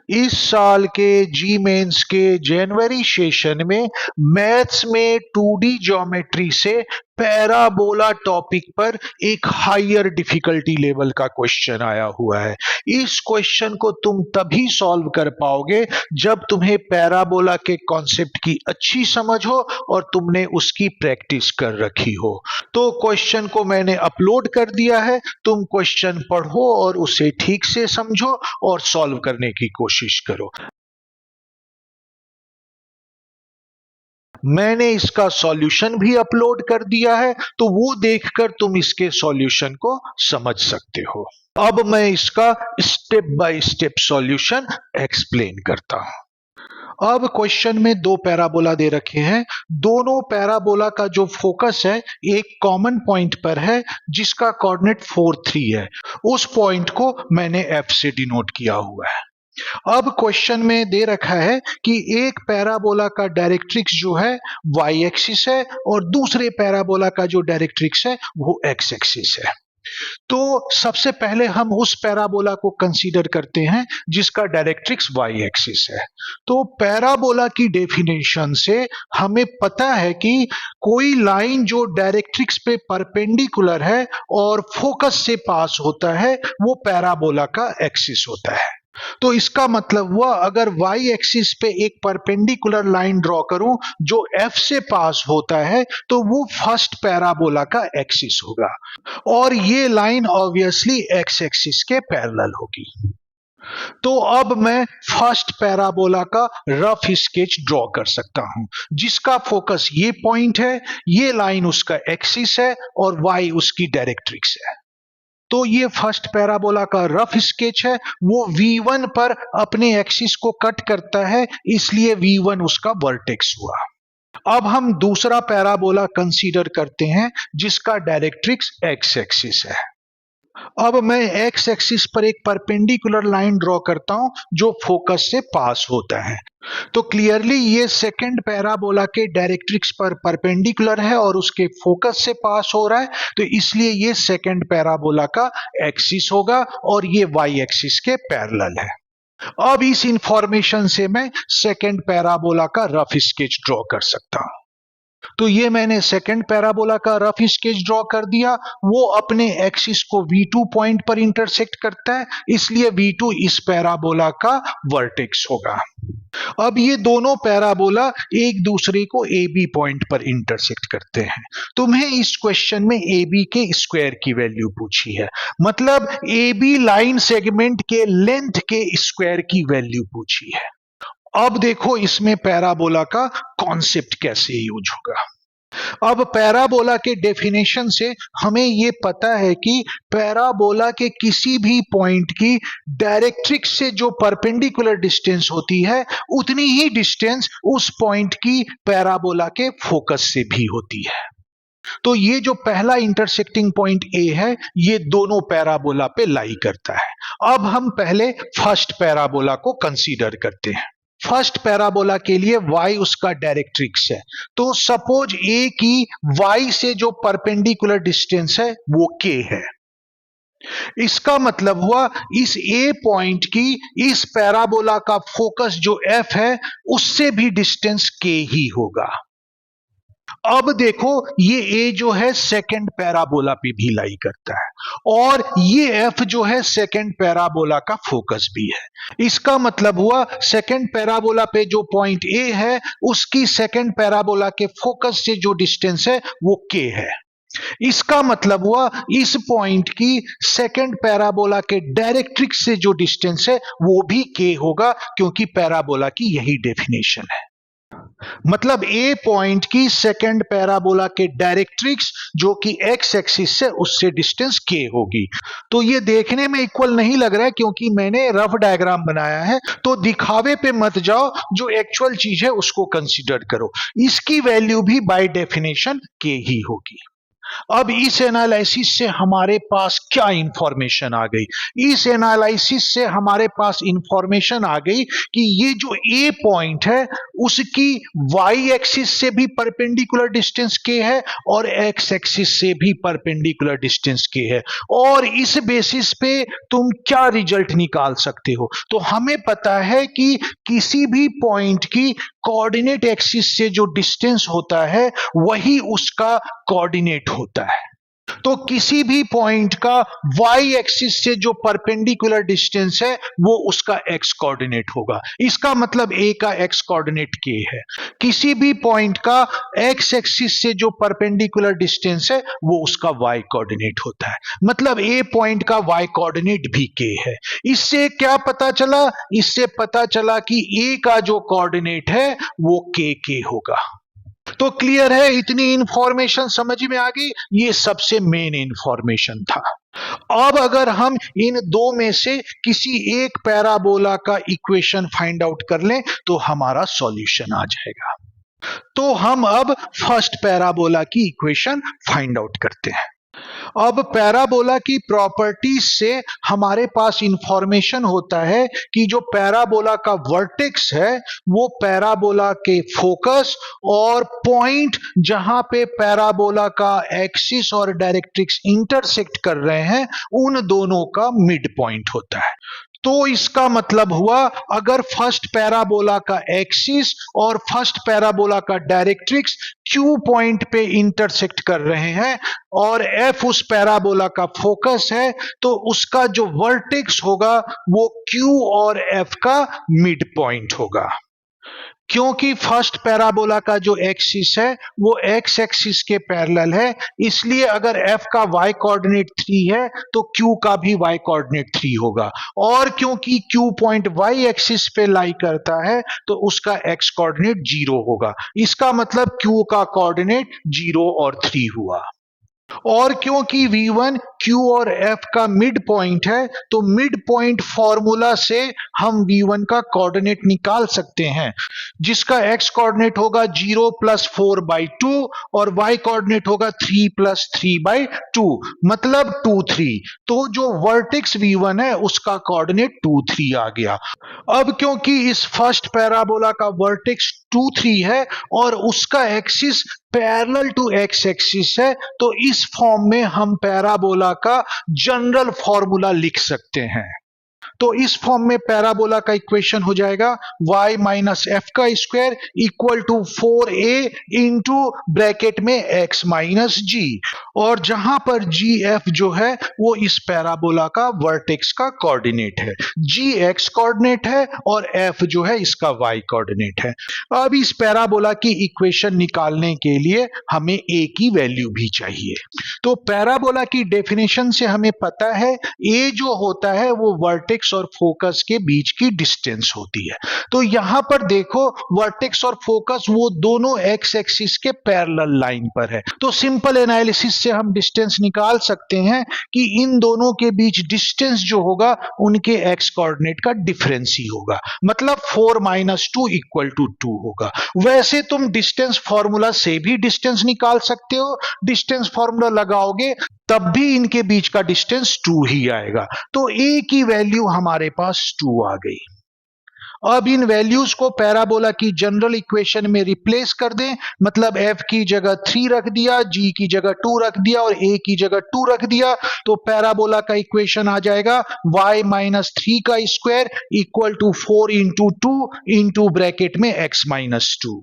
इस साल के जी मेंस के जनवरी सेशन में मैथ्स में 2D ज्योमेट्री से पैराबोला टॉपिक पर एक हायर डिफिकल्टी लेवल का क्वेश्चन आया हुआ है। इस क्वेश्चन को तुम तभी सॉल्व कर पाओगे जब तुम्हें पैराबोला के कॉन्सेप्ट की अच्छी समझ हो और तुमने उसकी प्रैक्टिस कर रखी हो। तो क्वेश्चन को मैंने अपलोड कर दिया है, तुम क्वेश्चन पढ़ो और उसे ठीक से समझो और सॉल्व करने की कोशिश करो। मैंने इसका सॉल्यूशन भी अपलोड कर दिया है, तो वो देखकर तुम इसके सॉल्यूशन को समझ सकते हो। अब मैं इसका step by step solution explain करता हूं। अब क्वेश्चन में दो पैराबोला दे रखे हैं। दोनों पैराबोला का जो फोकस है एक कॉमन पॉइंट पर है जिसका कोऑर्डिनेट 4 3 है। उस पॉइंट को मैंने F से डिनोट किया हुआ है। अब क्वेश्चन में दे रखा है कि एक पैराबोला का डायरेक्ट्रिक्स जो है y एक्सिस है और दूसरे पैराबोला का जो डायरेक्ट्रिक्स है वो x एक्सिस है। तो सबसे पहले हम उस पैराबोला को कंसीडर करते हैं जिसका डायरेक्ट्रिक्स y एक्सिस है। तो पैराबोला की डेफिनेशन से हमें पता है कि कोई लाइन जो डायरेक्ट्रिक्स पे परपेंडिकुलर है और फोकस से पास होता है वो पैराबोला का एक्सिस होता है। तो इसका मतलब हुआ अगर y एक्सिस पे एक परपेंडिकुलर लाइन ड्रॉ करूं जो F से पास होता है तो वो फर्स्ट पैराबोला का एक्सिस होगा और ये लाइन ऑब्वियसली x एक्सिस के पैरेलल होगी। तो अब मैं फर्स्ट पैराबोला का रफ स्केच ड्रॉ कर सकता हूं जिसका फोकस ये पॉइंट है, ये लाइन उसका एक्सिस है और y उसकी डायरेक्ट्रिक्स है। तो ये फर्स्ट पैराबोला का रफ स्केच है, वो V1 पर अपने एक्सिस को कट करता है, इसलिए V1 उसका वर्टेक्स हुआ। अब हम दूसरा पैराबोला कंसीडर करते हैं जिसका डायरेक्ट्रिक्स x एक्सिस है। अब मैं x एक्सिस पर एक परपेंडिकुलर लाइन ड्रॉ करता हूं जो फोकस से पास होता है। तो क्लियरली ये सेकंड पैराबोला के डायरेक्ट्रिक्स पर परपेंडिकुलर है और उसके फोकस से पास हो रहा है, तो इसलिए ये सेकंड पैराबोला का एक्सिस होगा और ये y एक्सिस के पैरेलल है। अब इस इंफॉर्मेशन से मैं सेकंड पैराबोला का रफ स्केच ड्रॉ कर सकता हूं। तो ये मैंने सेकंड पैराबोला का रफ स्केच ड्रॉ कर दिया। वो अपने एक्सिस को V2 पॉइंट पर इंटरसेक्ट करता है, इसलिए V2 इस पैराबोला का वर्टेक्स होगा। अब ये दोनों पैराबोला एक दूसरे को AB पॉइंट पर इंटरसेक्ट करते हैं। तुम्हें इस क्वेश्चन में AB के स्क्वायर की वैल्यू पूछी है, मतलब AB लाइन सेगमेंट के लेंथ के स्क्वायर की वैल्यू पूछी है। अब देखो इसमें पैराबोला का कॉन्सेप्ट कैसे यूज होगा। अब पैराबोला के डेफिनेशन से हमें ये पता है कि पैराबोला के किसी भी पॉइंट की डायरेक्ट्रिक्स से जो परपेंडिकुलर डिस्टेंस होती है उतनी ही डिस्टेंस उस पॉइंट की पैराबोला के फोकस से भी होती है। तो ये जो पहला इंटरसेक्टिंग पॉइंट A है ये दोनों पैराबोला पे लाई करता है। अब हम पहले फर्स्ट पैराबोला को कंसीडर करते हैं। फर्स्ट पैराबोला के लिए y उसका डायरेक्ट्रिक्स है, तो सपोज A की y से जो परपेंडिकुलर डिस्टेंस है वो k है। इसका मतलब हुआ इस A पॉइंट की इस पैराबोला का फोकस जो F है उससे भी डिस्टेंस k ही होगा। अब देखो ये A जो है सेकंड पैराबोला पे भी लाई करता है और ये F जो है सेकंड पैराबोला का फोकस भी है। इसका मतलब हुआ सेकंड पैराबोला पे जो पॉइंट A है उसकी सेकंड पैराबोला के फोकस से जो डिस्टेंस है वो K है। इसका मतलब हुआ इस पॉइंट की सेकंड पैराबोला के डायरेक्ट्रिक्स से जो डिस्टेंस है वो भी K होगा, क्योंकि पैराबोला की यही डेफिनेशन है। मतलब A पॉइंट की सेकंड पैराबोला के डायरेक्ट्रिक्स जो कि x एक्सिस से उससे डिस्टेंस k होगी। तो ये देखने में इक्वल नहीं लग रहा है क्योंकि मैंने रफ डायग्राम बनाया है, तो दिखावे पे मत जाओ, जो एक्चुअल चीज है उसको कंसीडर करो। इसकी वैल्यू भी बाय डेफिनेशन k ही होगी। अब इस एनालिसिस से हमारे पास क्या इंफॉर्मेशन आ गई? इस एनालिसिस से हमारे पास इंफॉर्मेशन आ गई कि ये जो ए पॉइंट है उसकी वाई एक्सिस से भी परपेंडिकुलर डिस्टेंस के है और एक्स एक्सिस से भी परपेंडिकुलर डिस्टेंस के है, और इस बेसिस पे तुम क्या रिजल्ट निकाल सकते हो? तो हमें पता है कि किसी भी पॉइंट की कोऑर्डिनेट एक्सिस से जो डिस्टेंस होता है वही उसका कोऑर्डिनेट होता है। तो किसी भी पॉइंट का y एक्सिस से जो परपेंडिकुलर डिस्टेंस है वो उसका x कोऑर्डिनेट होगा। इसका मतलब a का x कोऑर्डिनेट k है। किसी भी पॉइंट का x एक्सिस से जो परपेंडिकुलर डिस्टेंस है वो उसका y कोऑर्डिनेट होता है। मतलब a पॉइंट का y कोऑर्डिनेट भी k है। इससे क्या पता चला? इससे पता चला कि a का जो कोऑर्डिनेट है वो k होगा। तो क्लियर है? इतनी इंफॉर्मेशन समझ में आ गई? ये सबसे मेन इंफॉर्मेशन था। अब अगर हम इन दो में से किसी एक पैराबोला का इक्वेशन फाइंड आउट कर लें तो हमारा सॉल्यूशन आ जाएगा। तो हम अब फर्स्ट पैराबोला की इक्वेशन फाइंड आउट करते हैं। अब पैराबोला की प्रॉपर्टीज से हमारे पास इंफॉर्मेशन होता है कि जो पैराबोला का वर्टेक्स है वो पैराबोला के फोकस और पॉइंट जहां पे पैराबोला का एक्सिस और डायरेक्ट्रिक्स इंटरसेक्ट कर रहे हैं उन दोनों का मिड पॉइंट होता है। तो इसका मतलब हुआ अगर फर्स्ट पैराबोला का एक्सिस और फर्स्ट पैराबोला का डायरेक्ट्रिक्स Q पॉइंट पे इंटरसेक्ट कर रहे हैं और F उस पैराबोला का फोकस है तो उसका जो वर्टेक्स होगा वो Q और F का मिड पॉइंट होगा। क्योंकि फर्स्ट पैराबोला का जो एक्सिस है वो एक्स एक्सिस के पैरेलल है, इसलिए अगर f का y कोऑर्डिनेट 3 है तो q का भी y कोऑर्डिनेट 3 होगा, और क्योंकि q पॉइंट y एक्सिस पे लाई करता है तो उसका x कोऑर्डिनेट 0 होगा। इसका मतलब q का कोऑर्डिनेट 0 और 3 हुआ। और क्योंकि V1 Q और F का मिड पॉइंट है तो मिड पॉइंट फॉर्मूला से हम V1 का कोऑर्डिनेट निकाल सकते हैं, जिसका x कोऑर्डिनेट होगा 0 प्लस 4/2 और y कोऑर्डिनेट होगा 3 प्लस 3/2, मतलब 2 3। तो जो वर्टेक्स V1 है उसका कोऑर्डिनेट 2 3 आ गया। अब क्योंकि इस फर्स्ट पैराबोला का वर्टेक्स 2 3 है और उसका axis parallel to x axis है तो इस फॉर्म में हम पैराबोला का जनरल फॉर्मूला लिख सकते हैं। तो इस फॉर्म में पैराबोला का इक्वेशन हो जाएगा y माइनस एफ का square equal to 4a into bracket में x माइनस जी, और जहां पर जी एफ जो है वो इस पैराबोला का वर्टेक्स का कोऑर्डिनेट है, जी एक्स कोऑर्डिनेट है और f जो है इसका y कोऑर्डिनेट है। अब इस पैराबोला की इक्वेशन निकालने के लिए हमें a की वैल्यू भी चाहिए। तो पैराबोला की डेफिनेशन से हमें पता है a जो होता है वो वर्टेक्स और फोकस के बीच की डिस्टेंस होती है। तो यहां पर देखो वर्टेक्स और फोकस वो दोनों एक्स एक्सिस के पैरेलल लाइन पर है, तो सिंपल एनालिसिस से हम डिस्टेंस निकाल सकते हैं कि इन दोनों के बीच डिस्टेंस जो होगा उनके एक्स कोऑर्डिनेट का डिफरेंस ही होगा, मतलब 4 - 2 = 2 होगा। वैसे तुम डिस्टेंस फॉर्मूला से भी डिस्टेंस निकाल सकते हो, डिस्टेंस फॉर्मूला लगाओगे तब भी इनके बीच का डिस्टेंस 2 ही आएगा। तो a की वैल्यू हमारे पास 2 आ गई। अब इन वैल्यूज को पैराबोला की जनरल इक्वेशन में रिप्लेस कर दें, मतलब f की जगह 3 रख दिया, g की जगह 2 रख दिया और a की जगह 2 रख दिया, तो पैराबोला का इक्वेशन आ जाएगा y माइनस 3 का square equal to 4 into 2 into bracket में x माइनस 2।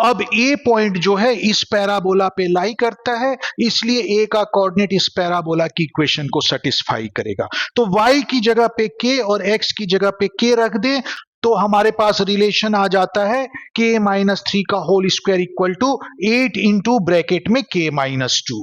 अब ए पॉइंट जो है इस पैराबोला पे लाई करता है, इसलिए ए का कोऑर्डिनेट इस पैराबोला की इक्वेशन को सेटिस्फाई करेगा। तो y की जगह पे k और x की जगह पे k रख दे तो हमारे पास रिलेशन आ जाता है k माइनस 3 का whole square equal to 8 into bracket में k माइनस 2।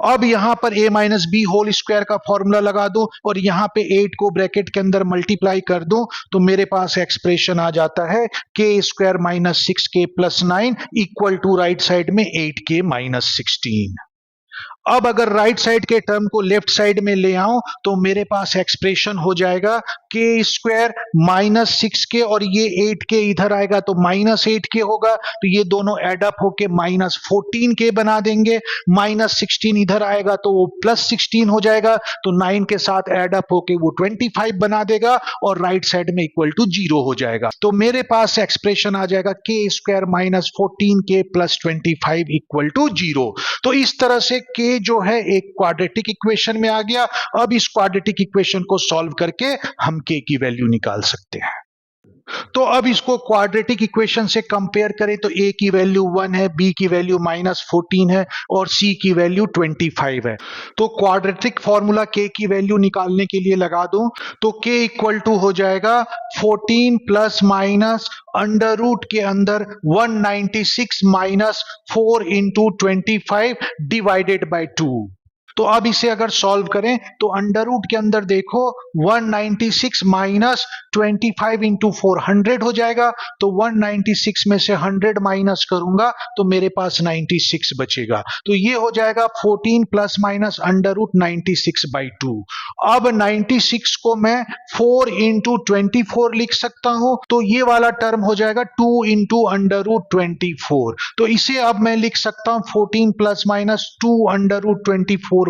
अब यहां पर a minus b whole square का फॉर्मूला लगा दो और यहां पे 8 को ब्रैकेट के अंदर मल्टीप्लाई कर दो तो मेरे पास एक्सप्रेशन आ जाता है k square minus 6k plus 9 equal to right side में 8k माइनस 16। अब अगर राइट साइड के टर्म को लेफ्ट साइड में ले आऊं तो मेरे पास एक्सप्रेशन हो जाएगा के स्क्वायर माइनस 6k और ये 8k इधर आएगा तो माइनस 8k होगा, तो ये दोनों एड अप होके माइनस 14k बना देंगे। माइनस 16 इधर आएगा तो वो प्लस 16 हो जाएगा, तो 9 के साथ एड अप होके वो 25 बना देगा और राइट साइड में इक्वल टू 0 हो जाएगा। तो मेरे पास एक्सप्रेशन आ जाएगा k square minus 14k plus 25 equal to 0। तो इस तरह से k जो है एक क्वाड्रेटिक इक्वेशन में आ गया। अब इस क्वाड्रेटिक इक्वेशन को सॉल्व करके हम k की वैल्यू निकाल सकते हैं। तो अब इसको क्वाड्रेटिक इक्वेशन से कंपेयर करें तो a की वैल्यू 1 है, b की वैल्यू माइनस 14 है और c की वैल्यू 25 है। तो क्वाड्रेटिक फॉर्मूला k की वैल्यू निकालने के लिए लगा दूं तो k इक्वल टू हो जाएगा 14 प्लस माइनस अंडर रूट के अंदर 196 माइनस 4 इंटू 25 डिवाइडेड बाई 2। तो अब इसे अगर सॉल्व करें तो अंडर रूट के अंदर देखो 196 माइनस 25 इंटू 400 हो जाएगा, तो 196 में से 100 माइनस करूंगा तो मेरे पास 96 बचेगा। तो ये हो जाएगा 14 plus minus under root 96 by 2। अब 96 को मैं 4 इंटू 24 लिख सकता हूं, तो ये वाला टर्म हो जाएगा 2 इंटू अंडर रूट 24। तो इसे अब मैं लिख सकता हूं 14 प्लस माइनस 2 अंडर रूट 24/2।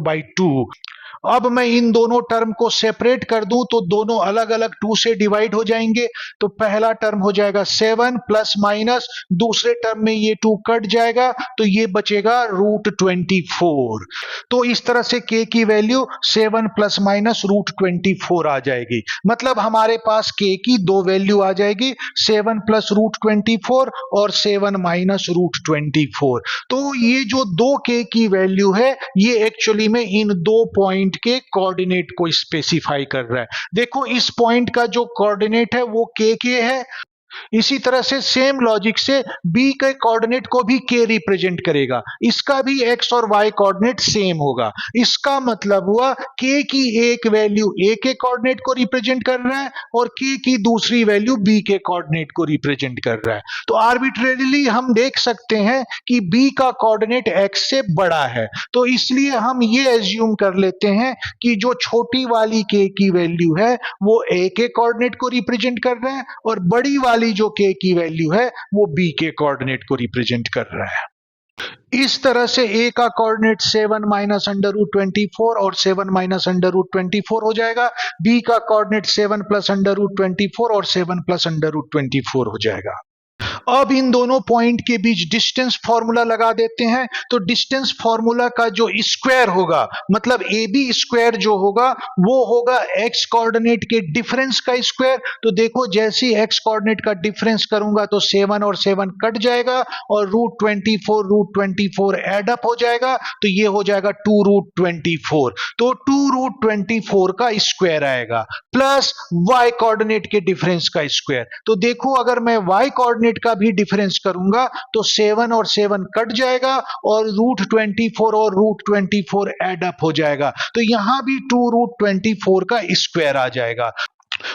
अब मैं इन दोनों टर्म को सेपरेट कर दूं तो दोनों अलग अलग 2 से डिवाइड हो जाएंगे। तो पहला टर्म हो जाएगा 7 प्लस माइनस, दूसरे टर्म में ये 2 कट जाएगा तो ये बचेगा रूट 24। तो इस तरह से k की वैल्यू 7 प्लस माइनस रूट 24 आ जाएगी। मतलब हमारे पास k की दो वैल्यू आ जाएगी, 7 प्लस रूट 24 और 7 माइनस रूट 24। तो ये जो दो k की वैल्यू है ये एक्चुअली में इन दो पॉइंट के कोऑर्डिनेट को स्पेसिफाई कर रहा है। देखो इस पॉइंट का जो कोऑर्डिनेट है वो के है। इसी तरह से सेम लॉजिक से b के कोऑर्डिनेट को भी k रिप्रेजेंट करेगा, इसका भी x और y कोऑर्डिनेट सेम होगा। इसका मतलब हुआ k की एक वैल्यू a के कोऑर्डिनेट को रिप्रेजेंट कर रहा है और k की दूसरी वैल्यू b के कोऑर्डिनेट को रिप्रेजेंट कर रहा है। तो आर्बिट्रेरीली हम देख सकते हैं कि b का कोऑर्डिनेट x से बड़ा है, तो इसलिए हम ये एज्यूम कर लेते हैं कि जो छोटी वाली k की वैल्यू है वो a के कोऑर्डिनेट को रिप्रेजेंट कर रहा है और बड़ी वाली जो k की वैल्यू है वो b के कोऑर्डिनेट को रिप्रेजेंट कर रहा है। इस तरह से a का कोऑर्डिनेट 7 माइनस अंडर रूट 24 और 7 माइनस अंडर रूट 24 हो जाएगा, b का कोऑर्डिनेट 7 प्लस अंडर रूट 24 और 7 प्लस अंडर रूट 24 हो जाएगा। अब इन दोनों पॉइंट के बीच डिस्टेंस फॉर्मूला लगा देते हैं। तो डिस्टेंस फॉर्मूला का जो स्क्वायर होगा, मतलब ए बी स्क्वायर जो होगा वो होगा एक्स कोऑर्डिनेट के डिफरेंस का स्क्वायर। तो देखो जैसे ही एक्स कोऑर्डिनेट का डिफरेंस करूंगा तो 7 और 7 कट जाएगा और रूट 24 एड अप हो जाएगा, तो ये हो जाएगा 2 रूट 24। तो 2 रूट 24 का स्क्वायर आएगा प्लस वाई कोऑर्डिनेट के डिफरेंस का स्क्वायर। तो देखो अगर मैं वाई कोऑर्डिनेट का भी डिफरेंस करूंगा तो 7 और 7 कट जाएगा और रूट 24 और रूट 24 एड अप हो जाएगा, तो यहां भी 2 रूट 24 का स्क्वायर आ जाएगा।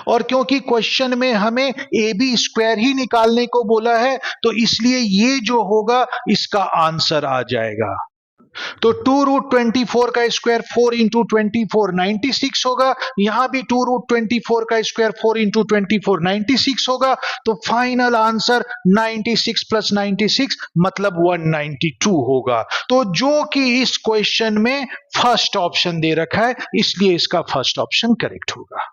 और क्योंकि क्वेश्चन में हमें ए बी स्क्वायर ही निकालने को बोला है तो इसलिए ये जो होगा इसका आंसर आ जाएगा। तो 2 रूट 24 का स्क्वायर 4 इंटू 24 96 होगा, यहां भी 2 रूट 24 का स्क्वायर 4 इंटू 24 96 होगा। तो फाइनल आंसर 96 प्लस 96 मतलब 192 होगा। तो जो कि इस क्वेश्चन में फर्स्ट ऑप्शन दे रखा है इसलिए इसका फर्स्ट ऑप्शन करेक्ट होगा।